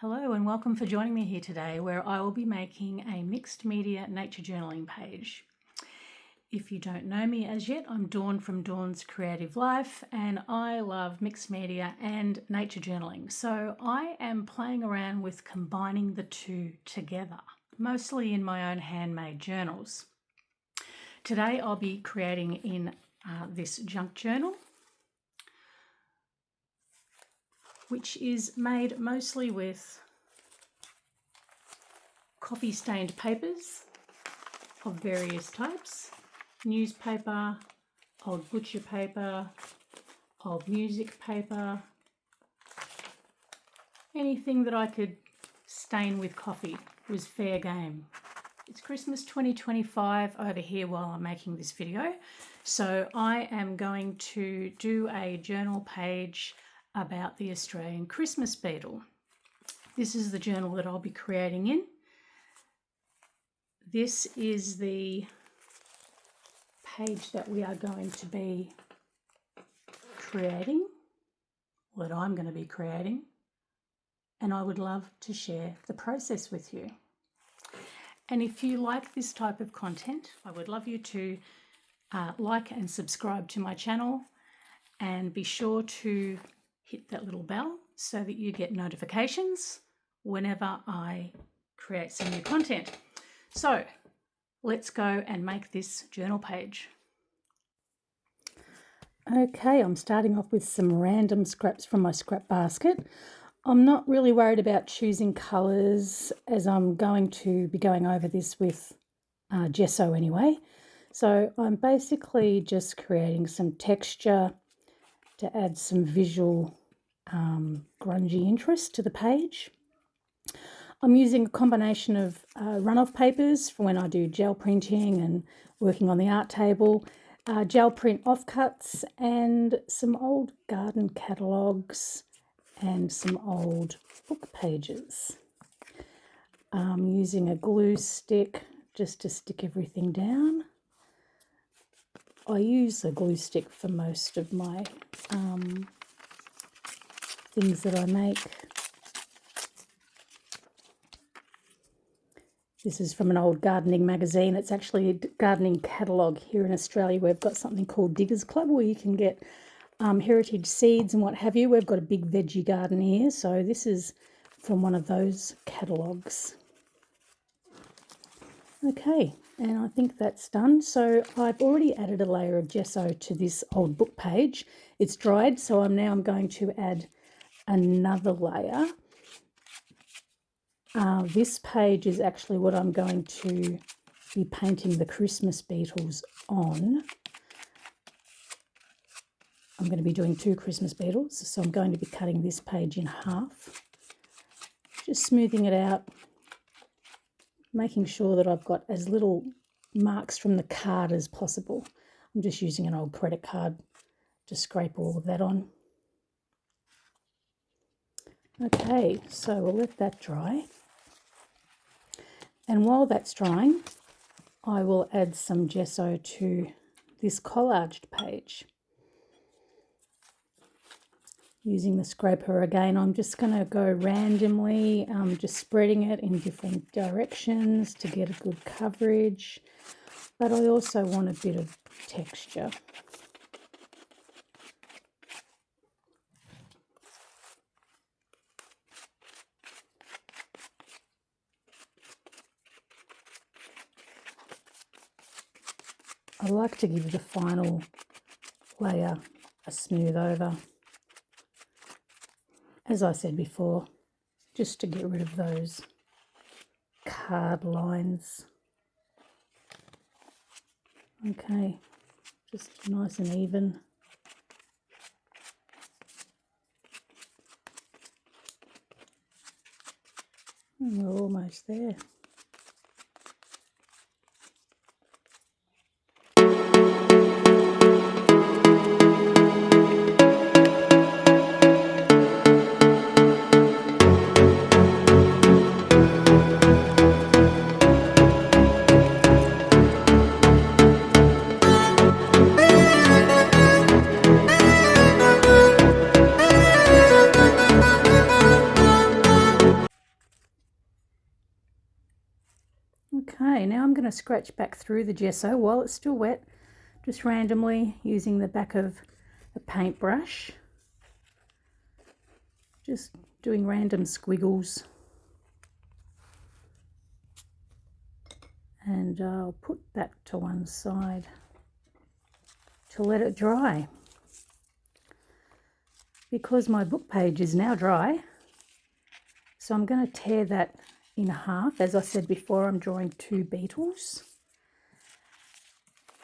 Hello and welcome for joining me here today, where I will be making a mixed media nature journaling page. If you don't know me as yet, I'm Dawn from Dawn's Creative Life and I love mixed media and nature journaling. So I am playing around with combining the two together, mostly in my own handmade journals. Today I'll be creating in this junk journal, which is made mostly with coffee stained papers of various types, newspaper, old butcher paper, old music paper, anything that I could stain with coffee was fair game. It's Christmas 2025 over here while I'm making this video, so I am going to do a journal page about the Australian Christmas beetle. This is the journal that I'll be creating in. This is the page that we are going to be creating, that I'm going to be creating, and I would love to share the process with you. And if you like this type of content, I would love you to like and subscribe to my channel, and be sure to hit that little bell so that you get notifications whenever I create some new content. So let's go and make this journal page. Okay, I'm starting off with some random scraps from my scrap basket. I'm not really worried about choosing colours, as I'm going to be going over this with gesso anyway. So I'm basically just creating some texture to add some visual grungy interest to the page. I'm using a combination of runoff papers for when I do gel printing and working on the art table, gel print offcuts, and some old garden catalogues and some old book pages. I'm using a glue stick just to stick everything down. I use a glue stick for most of my things that I make. This is from an old gardening magazine. It's actually a gardening catalogue here in Australia. We've got something called Diggers Club where you can get heritage seeds and what have you. We've got a big veggie garden here, so this is from one of those catalogues. Okay, and I think that's done. So I've already added a layer of gesso to this old book page. It's dried, so I'm going to add another layer. This page is actually what I'm going to be painting the Christmas beetles on. I'm going to be doing 2 Christmas beetles, so I'm going to be cutting this page in half, just smoothing it out, making sure that I've got as little marks from the card as possible. I'm just using an old credit card to scrape all of that on. Okay, so we'll let that dry. And while that's drying, I will add some gesso to this collaged page. Using the scraper again, I'm just going to go randomly, just spreading it in different directions to get a good coverage. But I also want a bit of texture. I like to give the final layer a smooth over. As I said before, just to get rid of those card lines. Okay, just nice and even. And we're almost there. Okay, now I'm going to scratch back through the gesso while it's still wet, just randomly using the back of a paintbrush, just doing random squiggles. And I'll put that to one side to let it dry. Because my book page is now dry, so I'm going to tear that in half. As I said before, I'm drawing 2 beetles.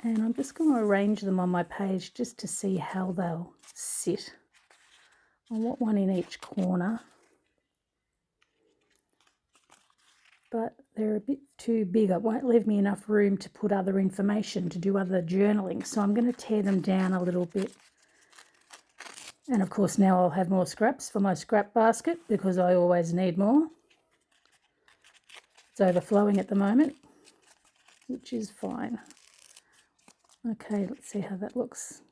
And I'm just going to arrange them on my page just to see how they'll sit. I want one in each corner, but they're a bit too big. It won't leave me enough room to put other information, to do other journaling. So I'm going to tear them down a little bit. And of course now I'll have more scraps for my scrap basket because I always need more. It's overflowing at the moment, which is fine. Okay, let's see how that looks.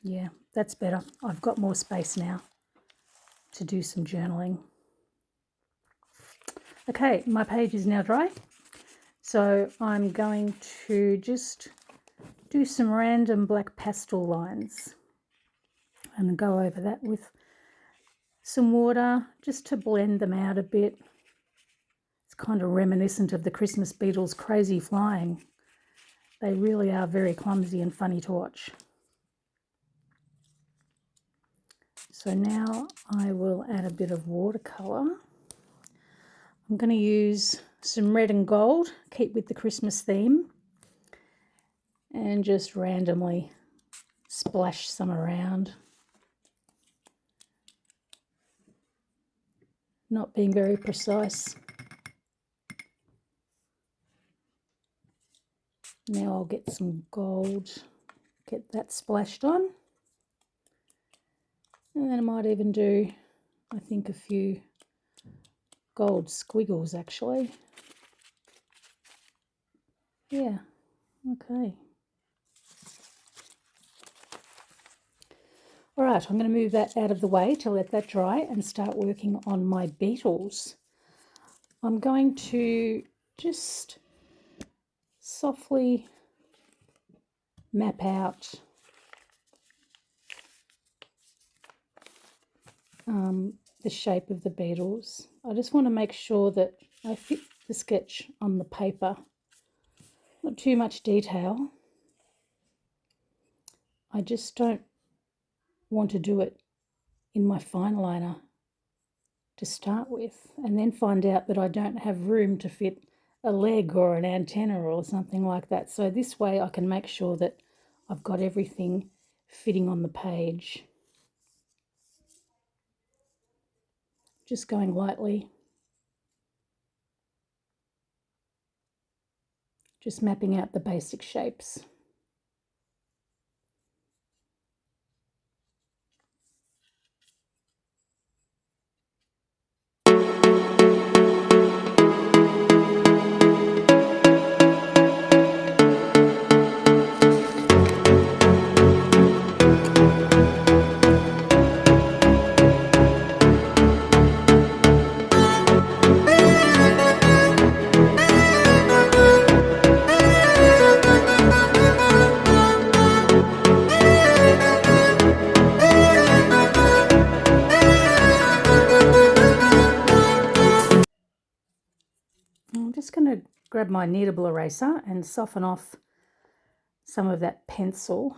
Yeah, that's better. I've got more space now to do some journaling. Okay, my page is now dry. So I'm going to just do some random black pastel lines and go over that with some water just to blend them out a bit. It's kind of reminiscent of the Christmas beetles crazy flying. They really are very clumsy and funny to watch. So now I will add a bit of watercolour. I'm going to use some red and gold, keep with the Christmas theme, and just randomly splash some around. Not being very precise. Now I'll get some gold, get that splashed on. And then I might even do, I think, a few gold squiggles actually. Yeah, okay. All right, I'm going to move that out of the way to let that dry and start working on my beetles. I'm going to just softly map out the shape of the beetles. I just want to make sure that I fit the sketch on the paper. Not too much detail. I just don't want to do it in my fineliner to start with and then find out that I don't have room to fit a leg or an antenna or something like that. So this way I can make sure that I've got everything fitting on the page. Just going lightly. Just mapping out the basic shapes. I'm just going to grab my kneadable eraser and soften off some of that pencil.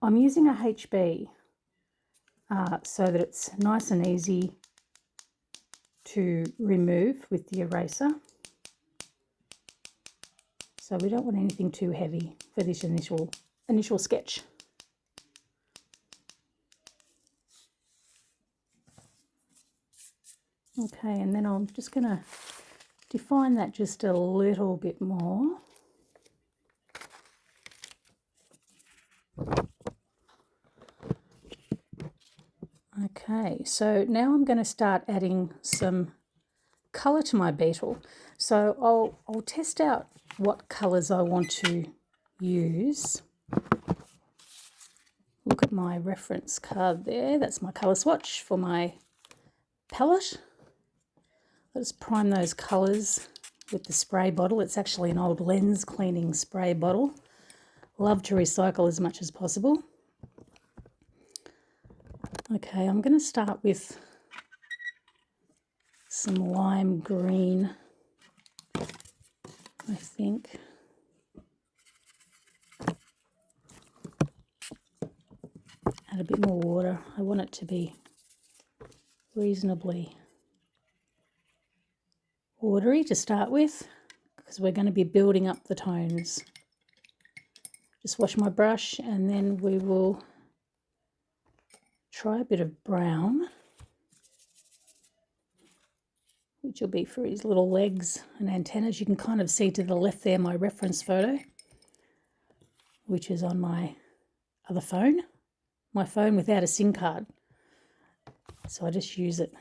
I'm using a HB so that it's nice and easy to remove with the eraser. So we don't want anything too heavy for this initial sketch. Okay, and then I'm just going to define that just a little bit more. Okay, so now I'm going to start adding some colour to my beetle. So I'll test out what colours I want to use. Look at my reference card there. That's my colour swatch for my palette. Let's prime those colours with the spray bottle. It's actually an old lens cleaning spray bottle. Love to recycle as much as possible. Okay, I'm going to start with some lime green, I think. Add a bit more water. I want it to be reasonably watery to start with, because we're going to be building up the tones. Just wash my brush, and then we will try a bit of brown, which will be for his little legs and antennas. You can kind of see to the left there my reference photo, which is on my other phone. My phone without a SIM card. So I just use it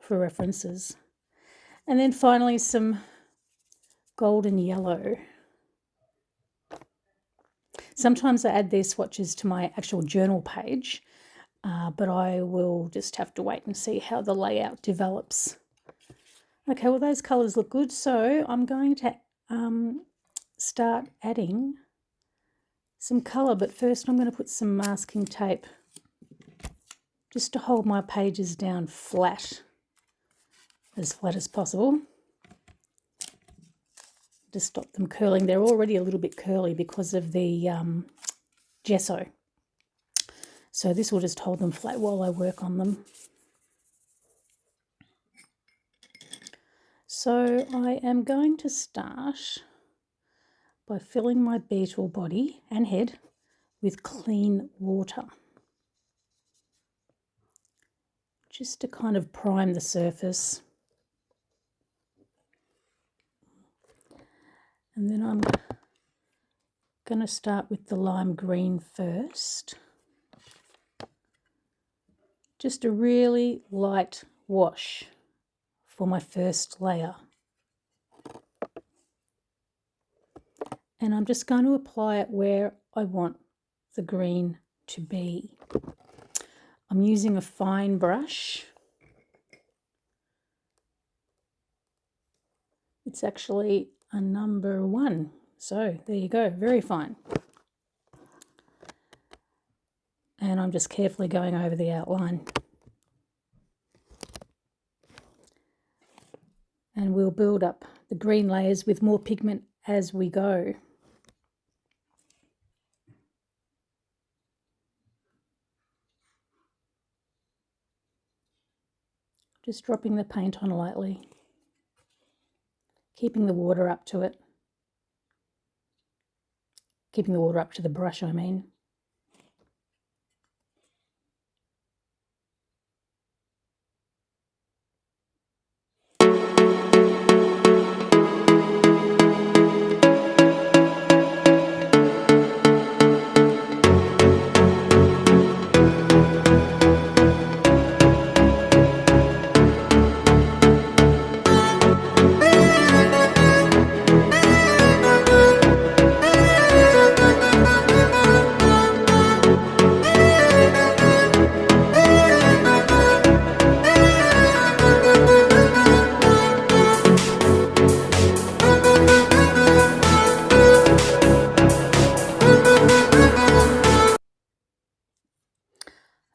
for references. And then finally some golden yellow. Sometimes I add these swatches to my actual journal page, but I will just have to wait and see how the layout develops. Okay, well those colours look good, so I'm going to start adding some colour, but first I'm going to put some masking tape just to hold my pages down flat as possible, to stop them curling. They're already a little bit curly because of the gesso, so this will just hold them flat while I work on them. So I am going to start by filling my beetle body and head with clean water, just to kind of prime the surface. And then I'm going to start with the lime green first. Just a really light wash for my first layer. And I'm just going to apply it where I want the green to be. I'm using a fine brush. It's actually a number 1. So there you go, very fine. And I'm just carefully going over the outline. And we'll build up the green layers with more pigment as we go. Just dropping the paint on lightly, keeping the water up to it. Keeping the water up to the brush, I mean.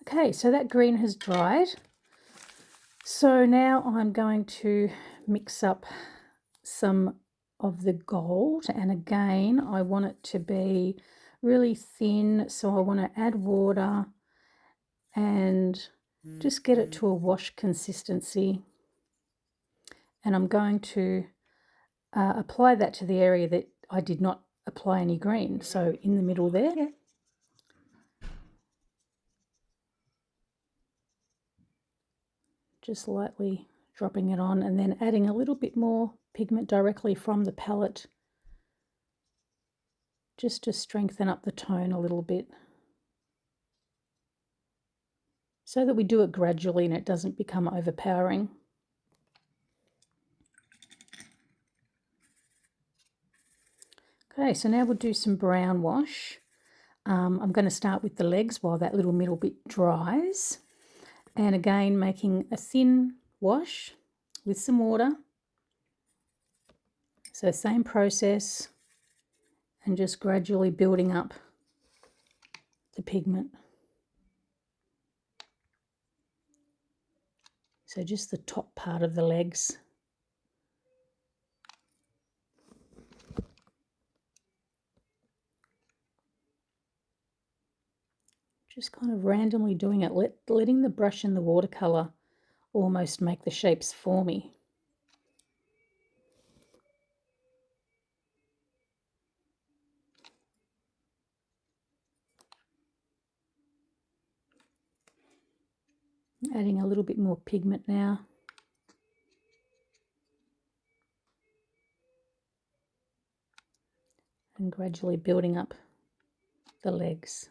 Okay, so that green has dried. So now I'm going to mix up some of the gold, and again I want it to be really thin, so I want to add water and just get it to a wash consistency. And I'm going to apply that to the area that I did not apply any green, so in the middle there. Yeah. Just lightly dropping it on, and then adding a little bit more pigment directly from the palette, just to strengthen up the tone a little bit, so that we do it gradually and it doesn't become overpowering. Okay, so now we'll do some brown wash. I'm going to start with the legs while that little middle bit dries. And again, making a thin wash with some water. So same process and just gradually building up the pigment. So just the top part of the legs. Just kind of randomly doing it, letting the brush and the watercolour almost make the shapes for me. Adding a little bit more pigment now. And gradually building up the legs.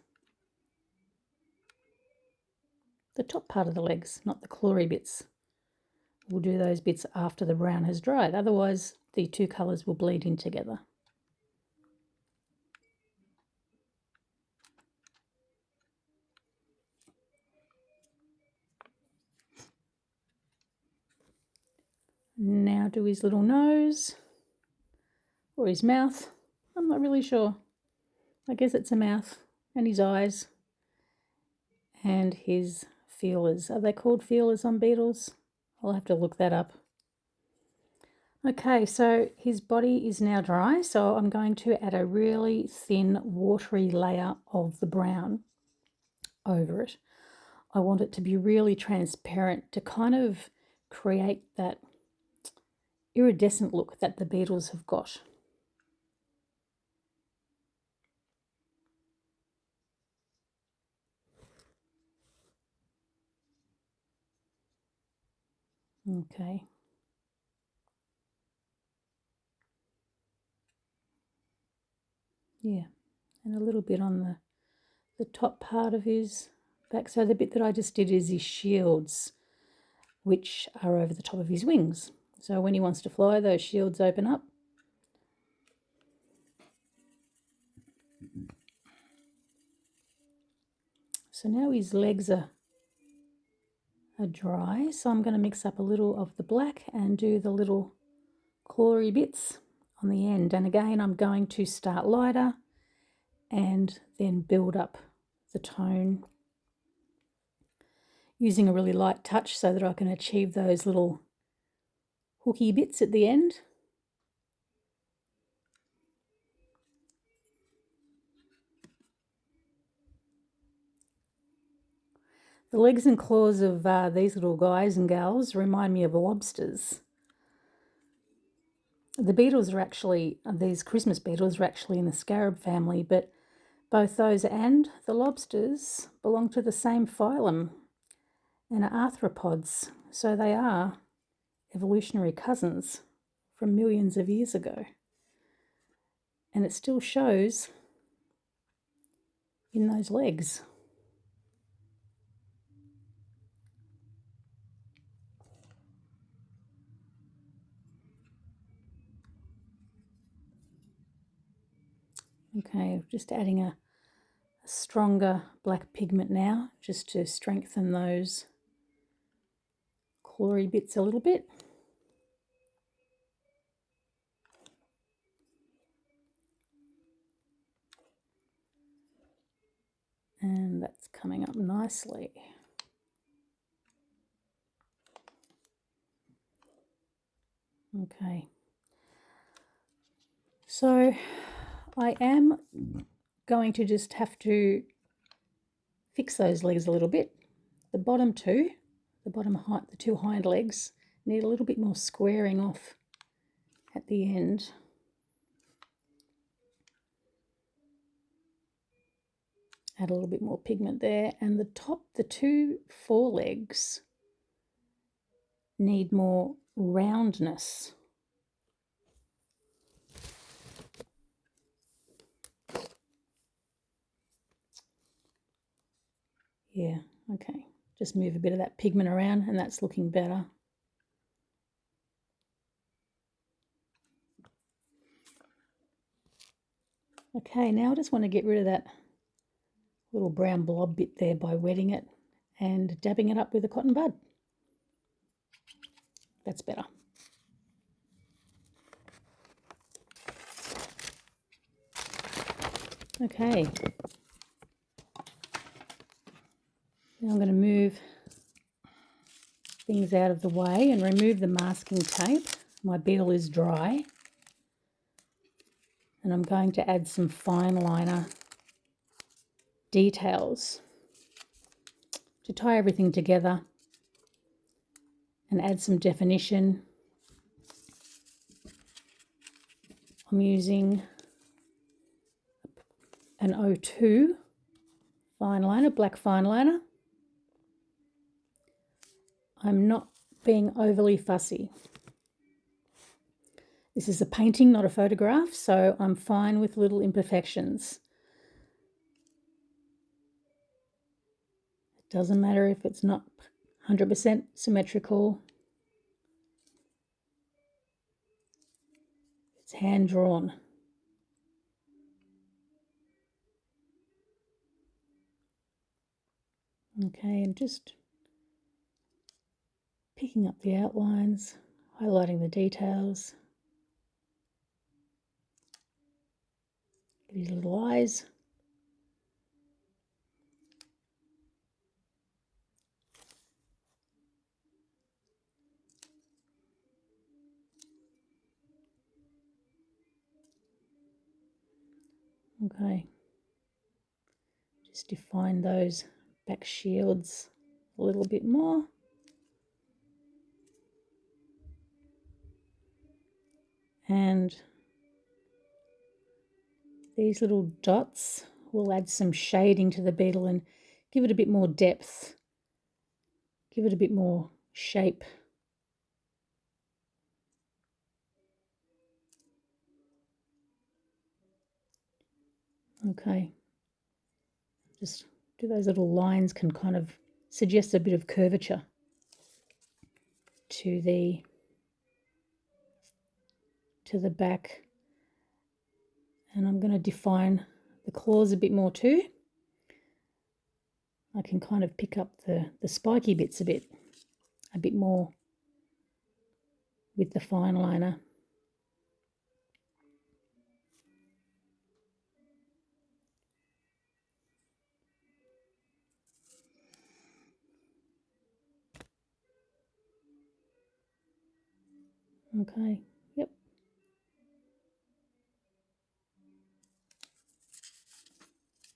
The top part of the legs, not the clawy bits. We'll do those bits after the brown has dried, otherwise the two colours will bleed in together. Now do his little nose or his mouth. I'm not really sure. I guess it's a mouth, and his eyes and his feelers. Are they called feelers on beetles? I'll have to look that up. Okay, so his body is now dry, so I'm going to add a really thin watery layer of the brown over it. I want it to be really transparent to kind of create that iridescent look that the beetles have got. Okay. Yeah, and a little bit on the top part of his back. So the bit that I just did is his shields, which are over the top of his wings. So when he wants to fly, those shields open up. So now his legs are dry, so I'm going to mix up a little of the black and do the little clawy bits on the end. And again, I'm going to start lighter and then build up the tone using a really light touch so that I can achieve those little hooky bits at the end. The legs and claws of these little guys and gals remind me of lobsters. The beetles are actually, these Christmas beetles are actually in the scarab family, but both those and the lobsters belong to the same phylum and are arthropods, so they are evolutionary cousins from millions of years ago. And it still shows in those legs. Okay, just adding a stronger black pigment now, just to strengthen those clawy bits a little bit. And that's coming up nicely. Okay. So I am going to just have to fix those legs a little bit. The bottom two, the two hind legs need a little bit more squaring off at the end. Add a little bit more pigment there. And the two forelegs need more roundness. Yeah, okay. Just move a bit of that pigment around and that's looking better. Okay, now I just want to get rid of that little brown blob bit there by wetting it and dabbing it up with a cotton bud. That's better. Okay. Now I'm going to move things out of the way and remove the masking tape. My beetle is dry. And I'm going to add some fine liner details to tie everything together and add some definition. I'm using an 02 fine liner, black fine liner. I'm not being overly fussy. This is a painting, not a photograph, so I'm fine with little imperfections. It doesn't matter if it's not 100% symmetrical. It's hand drawn. Okay, and just picking up the outlines, highlighting the details. These little eyes. Okay, just define those back shields a little bit more. And these little dots will add some shading to the beetle and give it a bit more depth, give it a bit more shape. Okay, just do those little lines can kind of suggest a bit of curvature to the back. And I'm going to define the claws a bit more too. I can kind of pick up the spiky bits a bit more with the fine liner. Okay, yep.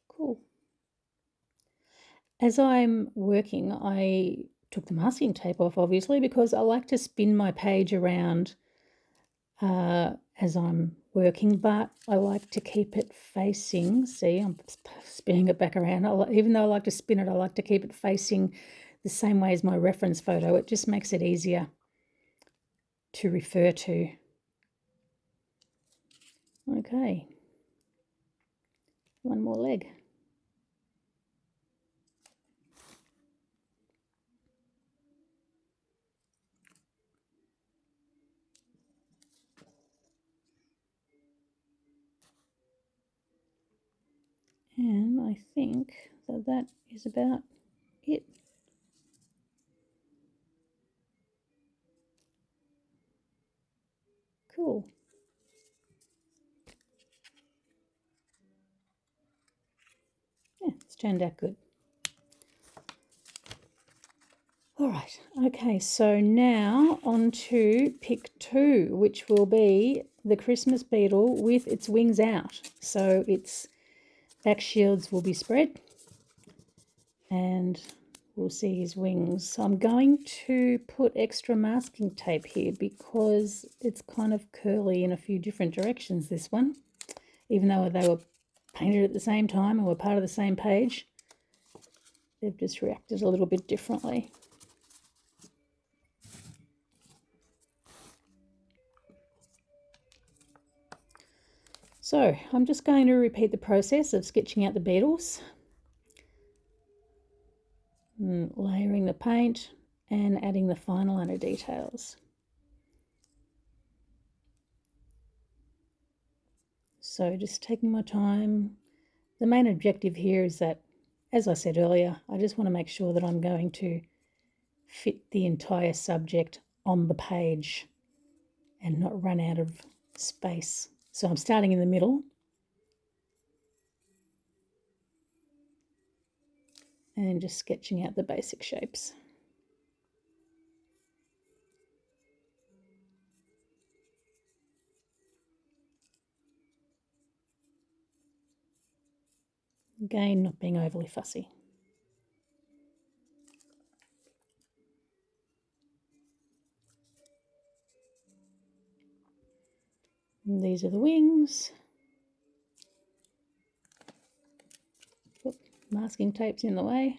Cool. As I'm working, I took the masking tape off, obviously, because I like to spin my page around as I'm working, but I like to keep it facing. See, I'm spinning it back around. Even though I like to spin it, I like to keep it facing the same way as my reference photo. It just makes it easier to refer to. Okay, one more leg. And I think that is about it. Cool. Yeah, it's turned out good. All right, okay, so now on to pick 2, which will be the Christmas beetle with its wings out. So its back shields will be spread and we'll see his wings. So I'm going to put extra masking tape here because it's kind of curly in a few different directions, this one. Even though they were painted at the same time and were part of the same page, they've just reacted a little bit differently. So I'm just going to repeat the process of sketching out the beetles, layering the paint and adding the fine liner details. So just taking my time. The main objective here is that, as I said earlier, I just want to make sure that I'm going to fit the entire subject on the page and not run out of space. So I'm starting in the middle and just sketching out the basic shapes. Again, not being overly fussy. And these are the wings. Oop, masking tape's in the way.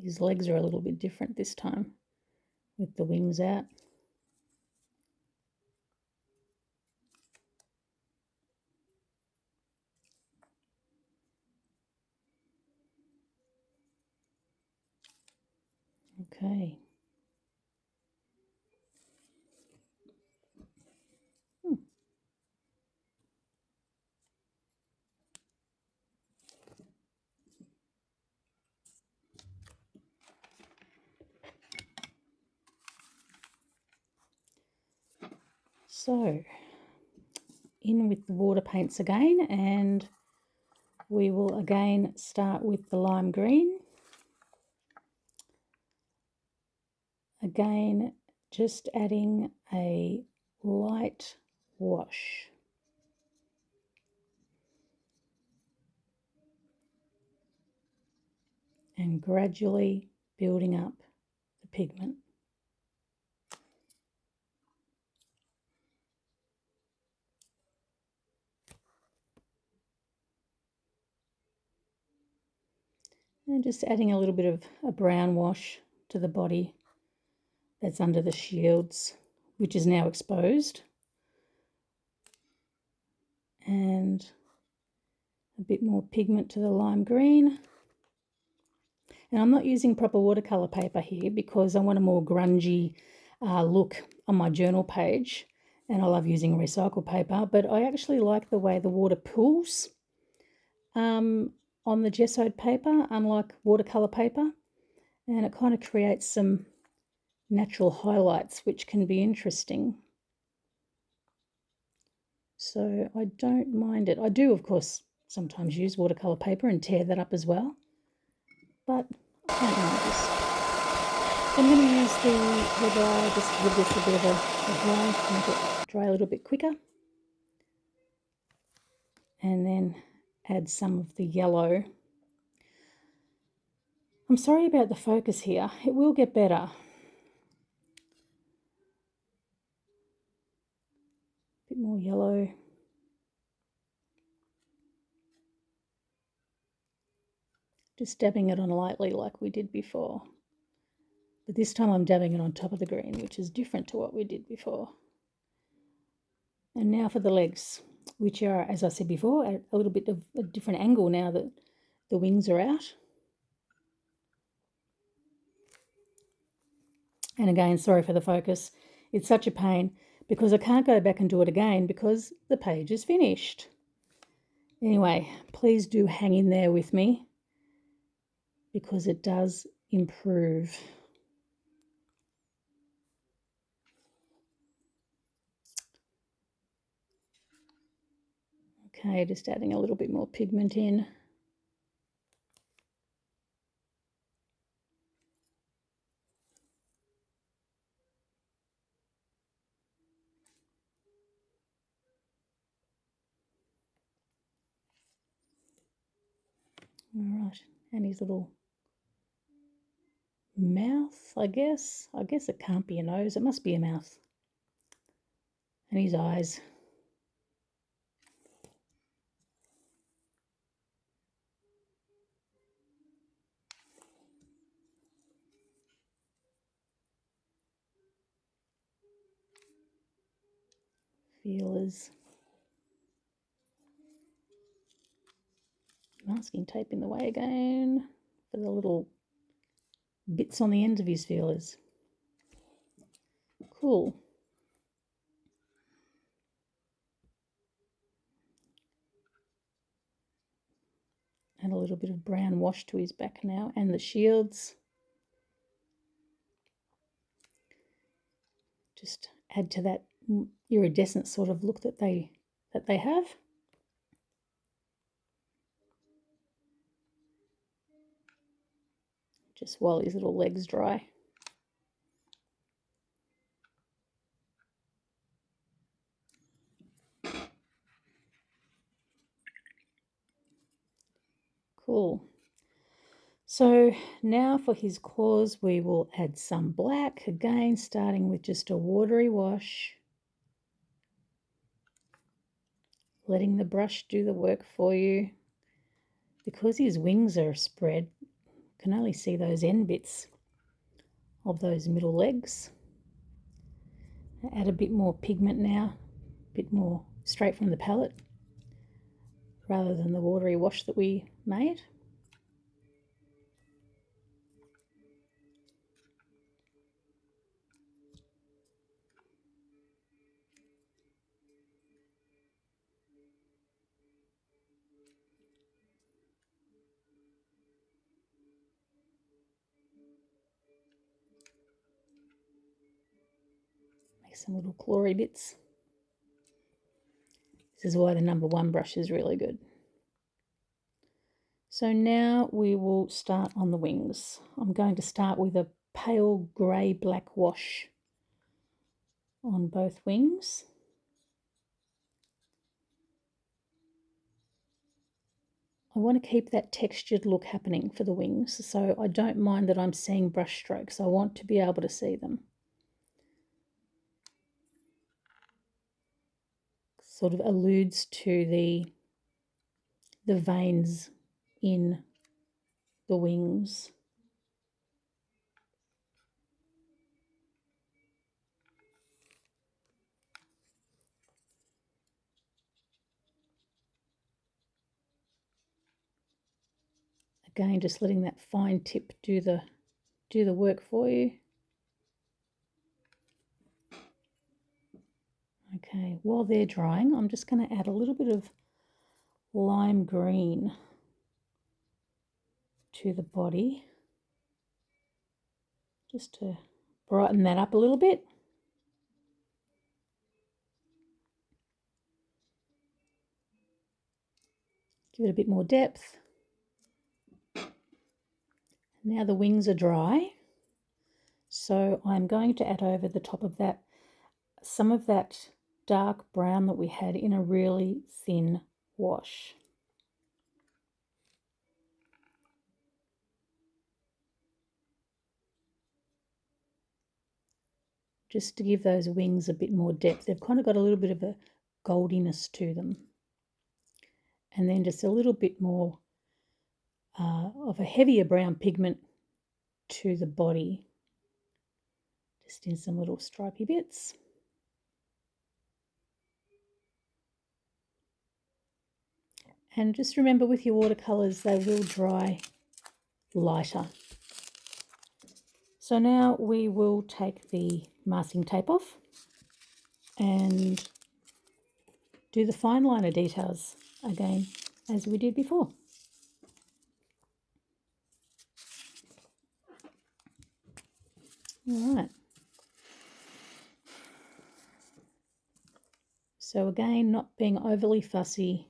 His legs are a little bit different this time with the wings out. Okay. So, in with the water paints again, and we will again start with the lime green. Again, just adding a light wash. And gradually building up the pigment. And just adding a little bit of a brown wash to the body that's under the shields, which is now exposed. And a bit more pigment to the lime green. And I'm not using proper watercolour paper here because I want a more grungy look on my journal page, and I love using recycled paper, but I actually like the way the water pools on the gessoed paper, unlike watercolour paper, and it kind of creates some natural highlights which can be interesting. So I don't mind it. I do, of course, sometimes use watercolour paper and tear that up as well, but I don't mind this. I'm going to use the dry, just give this a bit of a dry, make it dry a little bit quicker. And then add some of the yellow. I'm sorry about the focus here. It will get better. A bit more yellow. Just dabbing it on lightly like we did before. But this time I'm dabbing it on top of the green, which is different to what we did before. And now for the legs, which are, as I said before, at a little bit of a different angle now that the wings are out. And again, sorry for the focus. It's such a pain because I can't go back and do it again because the page is finished. Anyway, please do hang in there with me because it does improve. Okay, just adding a little bit more pigment in. All right, and his little mouth, I guess. I guess it can't be a nose, it must be a mouth. And his eyes. Feelers. Masking tape in the way again for the little bits on the ends of his feelers. Cool. Add a little bit of brown wash to his back now and the shields. Just add to that iridescent sort of look that they have. Just while his little legs dry. Cool. So now for his claws, we will add some black, again starting with just a watery wash. Letting the brush do the work for you. Because his wings are spread, you can only see those end bits of those middle legs. Add a bit more pigment now, a bit more straight from the palette, rather than the watery wash that we made. Make some little clawy bits. This is why the number 1 brush is really good. So now we will start on the wings. I'm going to start with a pale grey-black wash on both wings. I want to keep that textured look happening for the wings, so I don't mind that I'm seeing brush strokes. I want to be able to see them. Sort of alludes to the veins in the wings. Again, just letting that fine tip do the work for you. Okay, while they're drying, I'm just going to add a little bit of lime green to the body, just to brighten that up a little bit. Give it a bit more depth. Now the wings are dry, so I'm going to add over the top of that some of that dark brown that we had in a really thin wash. Just to give those wings a bit more depth. They've kind of got a little bit of a goldiness to them. And then just a little bit more of a heavier brown pigment to the body, just in some little stripy bits. And just remember, with your watercolours, they will dry lighter. So now we will take the masking tape off and do the fine liner details again as we did before. All right. So again, not being overly fussy.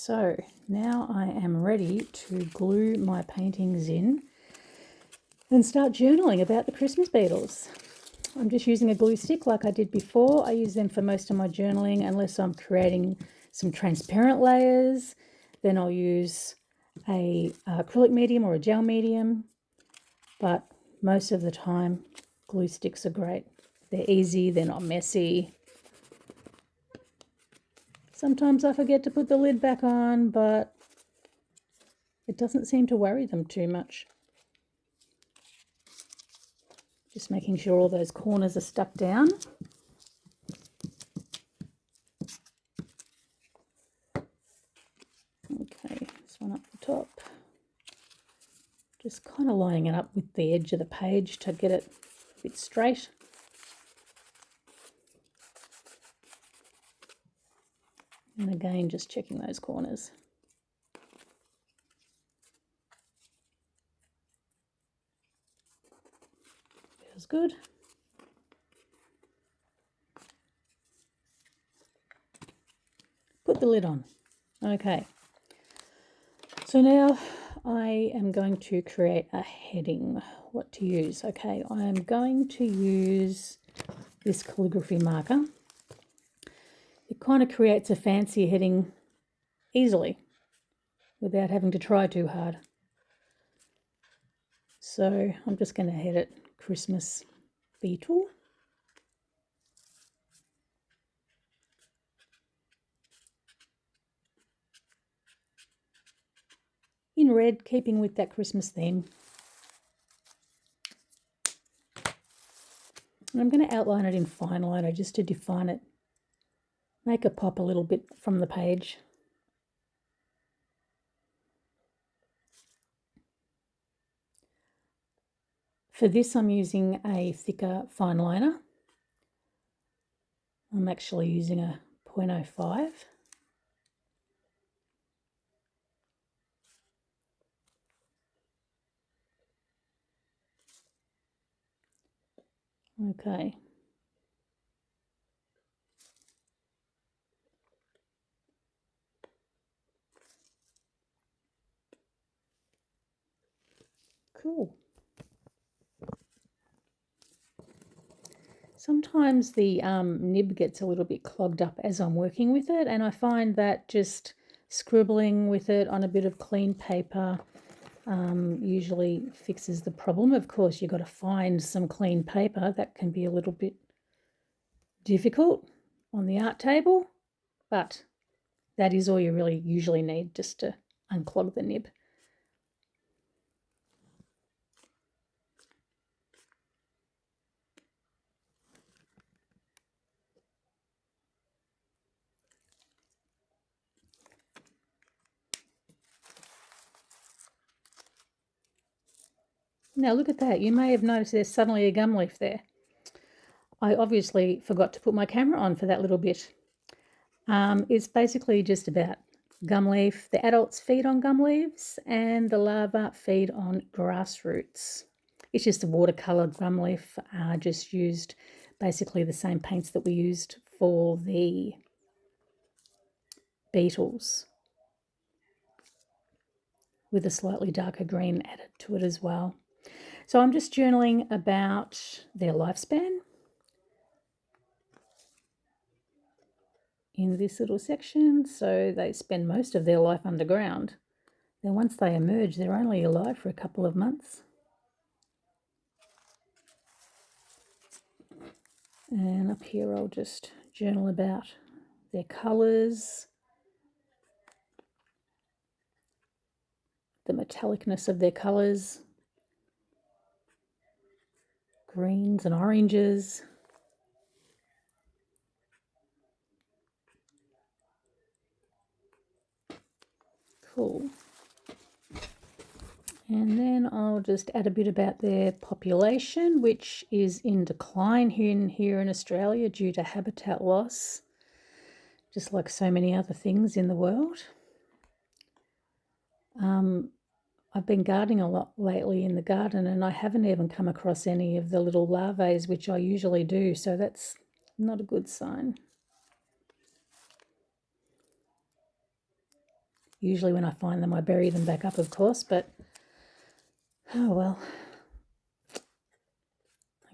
So now I am ready to glue my paintings in and start journaling about the Christmas beetles. I'm just using a glue stick like I did before. I use them for most of my journaling unless I'm creating some transparent layers. Then I'll use a acrylic medium or a gel medium. But most of the time, glue sticks are great. They're easy, they're not messy. Sometimes I forget to put the lid back on, but it doesn't seem to worry them too much. Just making sure all those corners are stuck down. Okay, this one up the top. Just kind of lining it up with the edge of the page to get it a bit straight. And again, just checking those corners. Feels good. Put the lid on. Okay. So now I am going to create a heading. What to use? Okay, I am going to use this calligraphy marker. It kind of creates a fancy heading easily without having to try too hard. So I'm just going to head it Christmas beetle. In red, keeping with that Christmas theme. And I'm going to outline it in fine liner just to define it. Make it pop a little bit from the page. For this, I'm using a thicker fine liner. I'm actually using a 0.05. Okay. Cool. Sometimes the nib gets a little bit clogged up as I'm working with it, and I find that just scribbling with it on a bit of clean paper usually fixes the problem. Of course, you've got to find some clean paper. That can be a little bit difficult on the art table, but that is all you really usually need just to unclog the nib. Now look at that. You may have noticed there's suddenly a gum leaf there. I obviously forgot to put my camera on for that little bit. It's basically just about gum leaf. The adults feed on gum leaves and the larvae feed on grass roots. It's just a watercolour gum leaf. Just used basically the same paints that we used for the beetles, with a slightly darker green added to it as well. So I'm just journaling about their lifespan in this little section. So they spend most of their life underground. Then once they emerge, they're only alive for a couple of months. And up here I'll just journal about their colours, the metallicness of their colours, greens and oranges. Cool. And then I'll just add a bit about their population, which is in decline here in Australia due to habitat loss, just like so many other things in the world. I've been gardening a lot lately in the garden, and I haven't even come across any of the little larvae, which I usually do, so that's not a good sign. Usually when I find them, I bury them back up, of course, but oh well.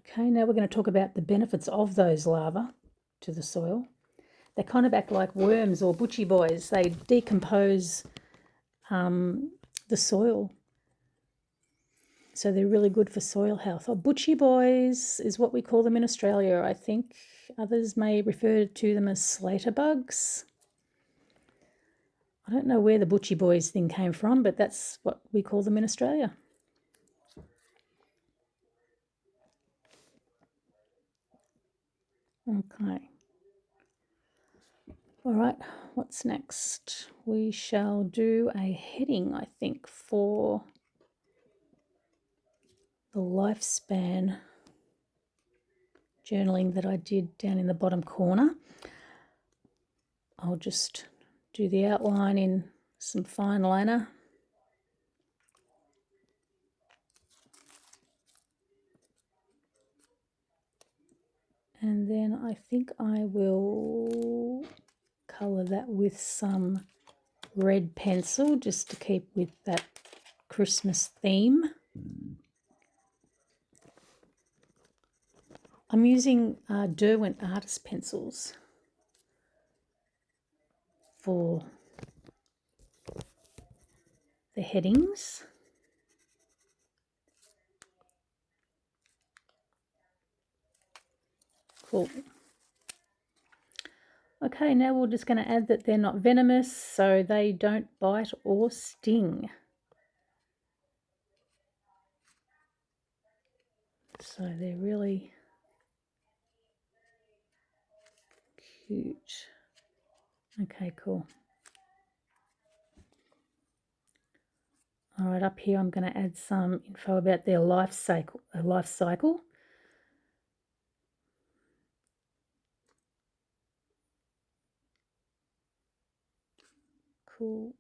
Okay, now we're going to talk about the benefits of those larvae to the soil. They kind of act like worms or butchie boys. They decompose the soil. So they're really good for soil health. Or butchie boys is what we call them in Australia. I think others may refer to them as slater bugs. I don't know where the butchie boys thing came from, but that's what we call them in Australia. Okay. All right, what's next? We shall do a heading, I think, for the lifespan journaling that I did down in the bottom corner. I'll just do the outline in some fine liner. And then I think I will colour that with some red pencil just to keep with that Christmas theme. I'm using Derwent artist pencils for the headings. Cool. Okay, now we're just going to add that they're not venomous, so they don't bite or sting. So they're really cute. Okay, cool. All right, up here I'm going to add some info about their life cycle. Cool.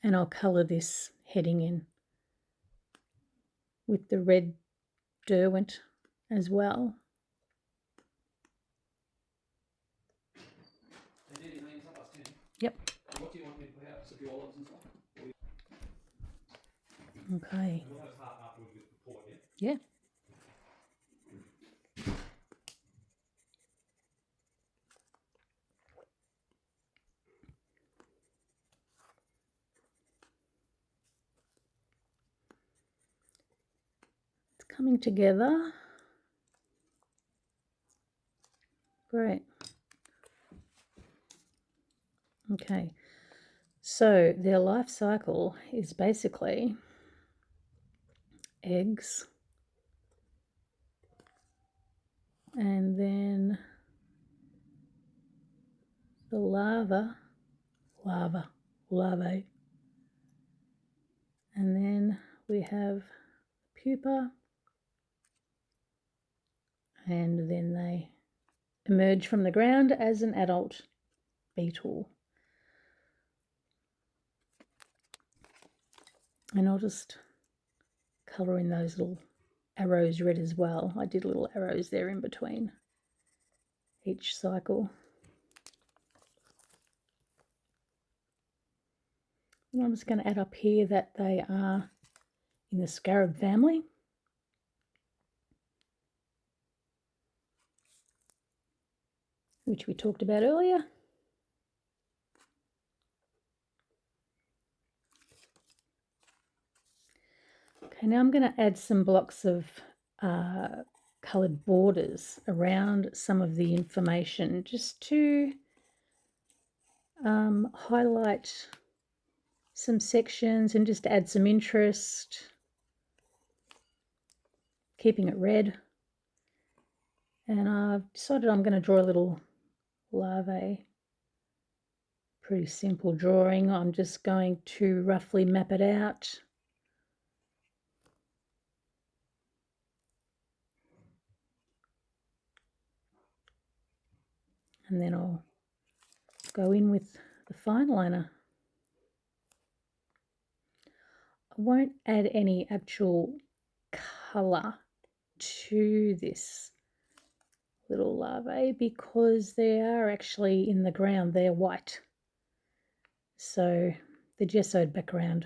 And I'll colour this heading in with the red Derwent as well. Yep. What do you want me to put out? So the olives and stuff? Okay. We'll have part afterwards with the port, Yeah. It's coming together. Great. Okay. So their life cycle is basically eggs, and then the larvae, and then we have pupa, and then they emerge from the ground as an adult beetle. And I'll just colour in those little arrows red as well. I did little arrows there in between each cycle. And I'm just going to add up here that they are in the scarab family. Which we talked about earlier. Okay, now I'm going to add some blocks of coloured borders around some of the information just to highlight some sections and just add some interest, keeping it red. And I've decided I'm going to draw a little larvae. Pretty simple drawing. I'm just going to roughly map it out. And then I'll go in with the fine liner. I won't add any actual colour to this little larvae because they are actually in the ground, they're white. So the gessoed background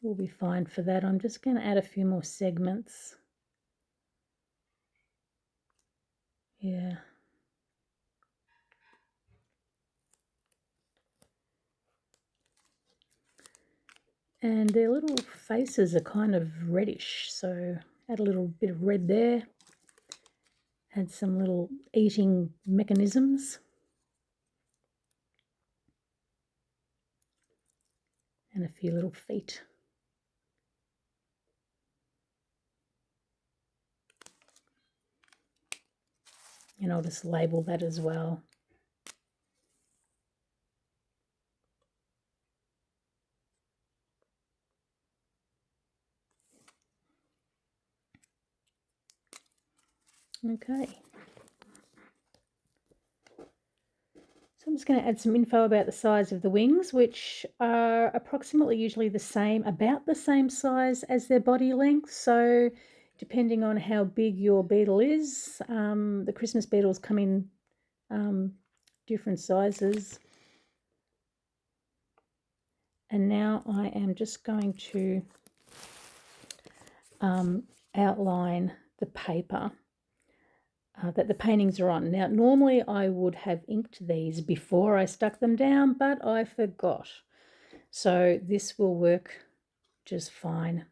will be fine for that. I'm just going to add a few more segments. Yeah. And their little faces are kind of reddish, so add a little bit of red there. Add some little eating mechanisms. And a few little feet. And I'll just label that as well. Okay. So I'm just going to add some info about the size of the wings, which are approximately usually the same, about the same size as their body length. So depending on how big your beetle is, the Christmas beetles come in different sizes. And now I am just going to outline the paper that the paintings are on. Now, normally I would have inked these before I stuck them down, but I forgot. So this will work just fine.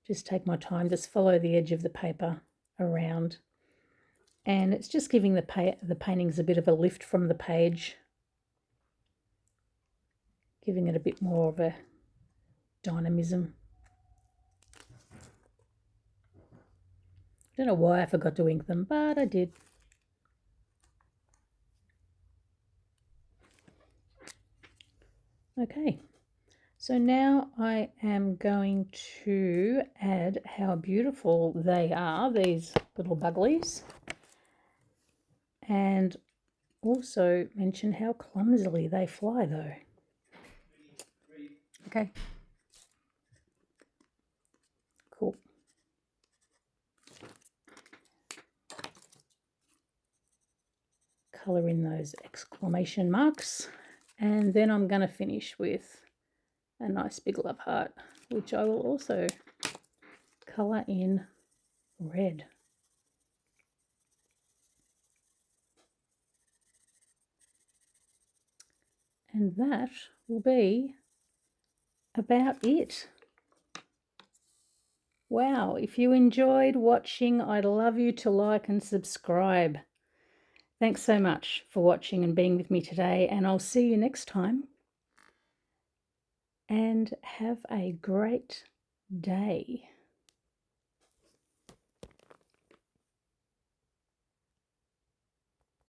Just take my time, just follow the edge of the paper around. And it's just giving the paintings a bit of a lift from the page, giving it a bit more of a dynamism. Don't know why I forgot to ink them, but I did. Okay, so now I am going to add how beautiful they are, these little buglies, and also mention how clumsily they fly though. Okay. Cool. Colour in those exclamation marks, and then I'm going to finish with a nice big love heart, which I will also colour in red. And that will be about it. Wow, if you enjoyed watching, I'd love you to like and subscribe. Thanks so much for watching and being with me today, and I'll see you next time. And have a great day.